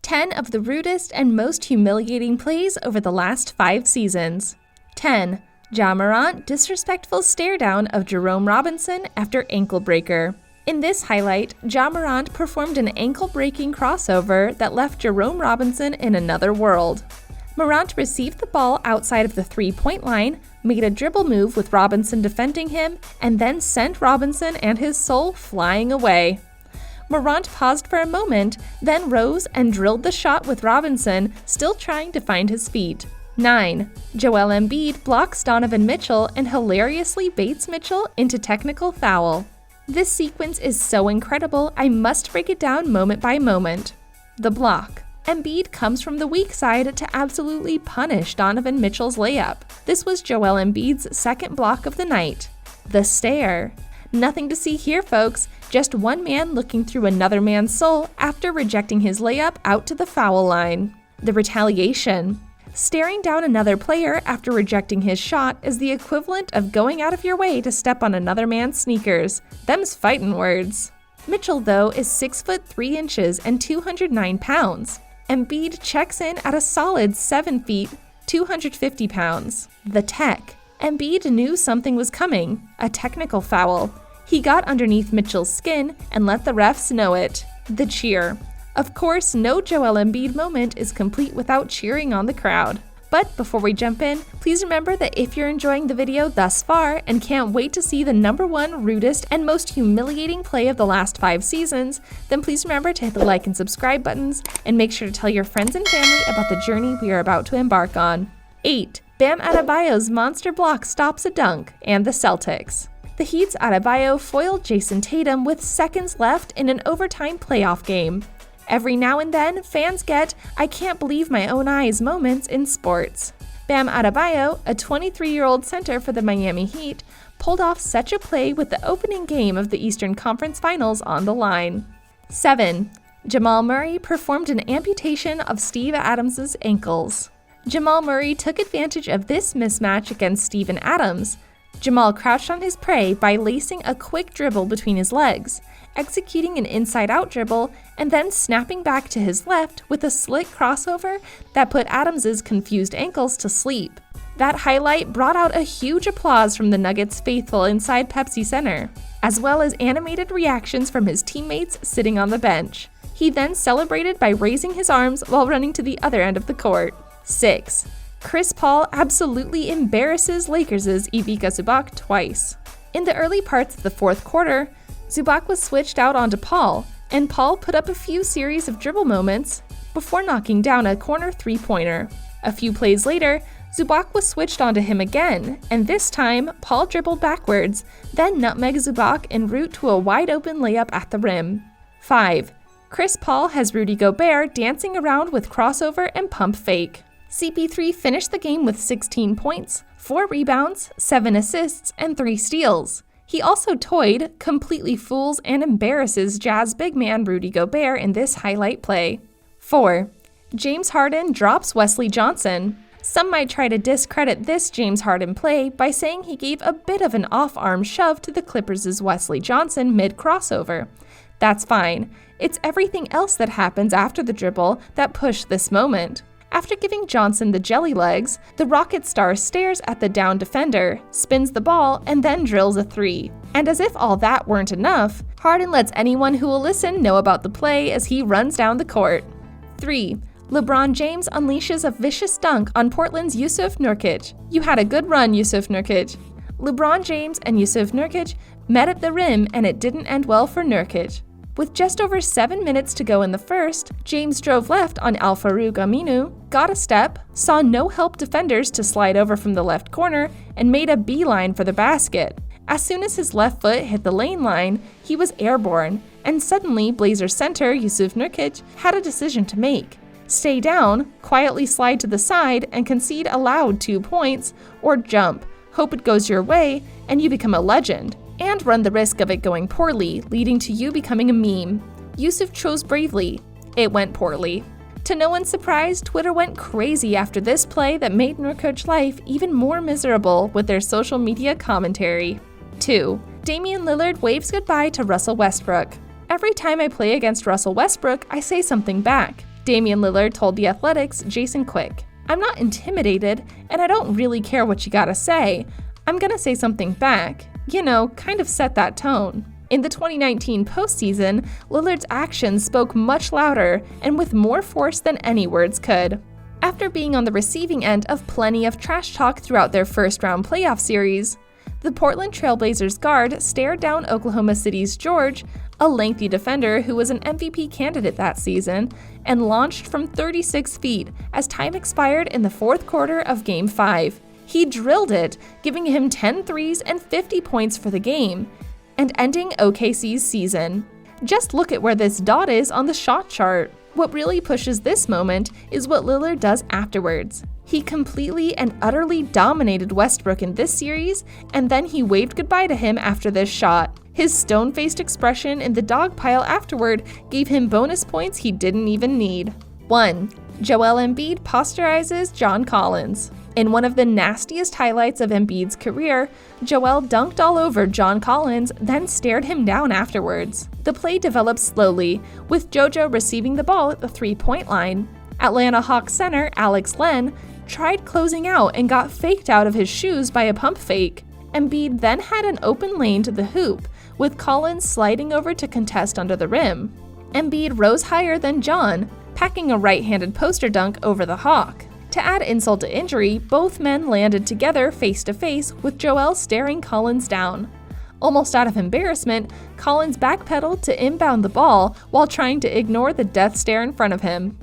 10 of the rudest and most humiliating plays over the last 5 seasons. 10. Ja Morant disrespectful stare down of Jerome Robinson after ankle breaker. In this highlight, Ja Morant performed an ankle-breaking crossover that left Jerome Robinson in another world. Morant received the ball outside of the three-point line, made a dribble move with Robinson defending him, and then sent Robinson and his soul flying away. Morant paused for a moment, then rose and drilled the shot with Robinson, still trying to find his feet. 9. Joel Embiid blocks Donovan Mitchell and hilariously baits Mitchell into technical foul. This sequence is so incredible, I must break it down moment by moment. The block. Embiid comes from the weak side to absolutely punish Donovan Mitchell's layup. This was Joel Embiid's second block of the night. The stare. Nothing to see here, folks, just one man looking through another man's soul after rejecting his layup out to the foul line. The retaliation. Staring down another player after rejecting his shot is the equivalent of going out of your way to step on another man's sneakers. Them's fightin' words. Mitchell, though, is 6 foot 3 inches and 209 pounds. Embiid checks in at a solid 7 feet, 250 pounds. The tech. Embiid knew something was coming, a technical foul. He got underneath Mitchell's skin and let the refs know it. The cheer. Of course, no Joel Embiid moment is complete without cheering on the crowd. But before we jump in, please remember that if you're enjoying the video thus far and can't wait to see the #1 rudest and most humiliating play of the last 5 seasons, then please remember to hit the like and subscribe buttons and make sure to tell your friends and family about the journey we are about to embark on. 8. Bam Adebayo's monster block stops a dunk, and the Celtics. The Heat's Adebayo foiled Jason Tatum with seconds left in an overtime playoff game. Every now and then, fans get "I can't believe my own eyes" moments in sports. Bam Adebayo, a 23-year-old center for the Miami Heat, pulled off such a play with the opening game of the Eastern Conference Finals on the line. 7. Jamal Murray performed an amputation of Steve Adams' ankles. Jamal Murray took advantage of this mismatch against Steven Adams. Jamal crouched on his prey by lacing a quick dribble between his legs, executing an inside-out dribble, and then snapping back to his left with a slick crossover that put Adams' confused ankles to sleep. That highlight brought out a huge applause from the Nuggets faithful inside Pepsi Center, as well as animated reactions from his teammates sitting on the bench. He then celebrated by raising his arms while running to the other end of the court. 6. Chris Paul absolutely embarrasses Lakers' Ivica Zubac twice. In the early parts of the fourth quarter, Zubac was switched out onto Paul, and Paul put up a few series of dribble moments before knocking down a corner three-pointer. A few plays later, Zubac was switched onto him again, and this time, Paul dribbled backwards, then nutmegged Zubac en route to a wide-open layup at the rim. 5. Chris Paul has Rudy Gobert dancing around with crossover and pump fake. CP3 finished the game with 16 points, 4 rebounds, 7 assists, and 3 steals. He also toyed, completely fools, and embarrasses Jazz big man Rudy Gobert in this highlight play. 4. James Harden drops Wesley Johnson. Some might try to discredit this James Harden play by saying he gave a bit of an off-arm shove to the Clippers' Wesley Johnson mid-crossover. That's fine. It's everything else that happens after the dribble that pushed this moment. After giving Johnson the jelly legs, the Rocket star stares at the down defender, spins the ball, and then drills a 3. And as if all that weren't enough, Harden lets anyone who will listen know about the play as he runs down the court. 3. LeBron James unleashes a vicious dunk on Portland's Jusuf Nurkic. You had a good run, Jusuf Nurkic. LeBron James and Jusuf Nurkic met at the rim, and it didn't end well for Nurkic. With just over 7 minutes to go in the first, James drove left on Al-Farouq Aminu, got a step, saw no help defenders to slide over from the left corner, and made a beeline for the basket. As soon as his left foot hit the lane line, he was airborne, and suddenly Blazers center Jusuf Nurkic had a decision to make. Stay down, quietly slide to the side, and concede a loud 2 points, or jump, hope it goes your way, and you become a legend. And run the risk of it going poorly, leading to you becoming a meme. Jusuf chose bravely. It went poorly. To no one's surprise, Twitter went crazy after this play that made Nurkic's life even more miserable with their social media commentary. 2. Damien Lillard waves goodbye to Russell Westbrook. Every time I play against Russell Westbrook, I say something back. Damien Lillard told The Athletic's Jason Quick, "I'm not intimidated, and I don't really care what you gotta say. I'm gonna say something back. Kind of set that tone." In the 2019 postseason, Lillard's actions spoke much louder and with more force than any words could. After being on the receiving end of plenty of trash talk throughout their first-round playoff series, the Portland Trailblazers guard stared down Oklahoma City's George, a lengthy defender who was an MVP candidate that season, and launched from 36 feet as time expired in the fourth quarter of Game 5. He drilled it, giving him 10 threes and 50 points for the game, and ending OKC's season. Just look at where this dot is on the shot chart. What really pushes this moment is what Lillard does afterwards. He completely and utterly dominated Westbrook in this series, and then he waved goodbye to him after this shot. His stone-faced expression in the dog pile afterward gave him bonus points he didn't even need. 1. Joel Embiid posterizes John Collins. In one of the nastiest highlights of Embiid's career, Joel dunked all over John Collins, then stared him down afterwards. The play developed slowly, with JoJo receiving the ball at the three-point line. Atlanta Hawks center Alex Len tried closing out and got faked out of his shoes by a pump fake. Embiid then had an open lane to the hoop, with Collins sliding over to contest under the rim. Embiid rose higher than John, packing a right-handed poster dunk over the Hawk. To add insult to injury, both men landed together face-to-face with Joel staring Collins down. Almost out of embarrassment, Collins backpedaled to inbound the ball while trying to ignore the death stare in front of him.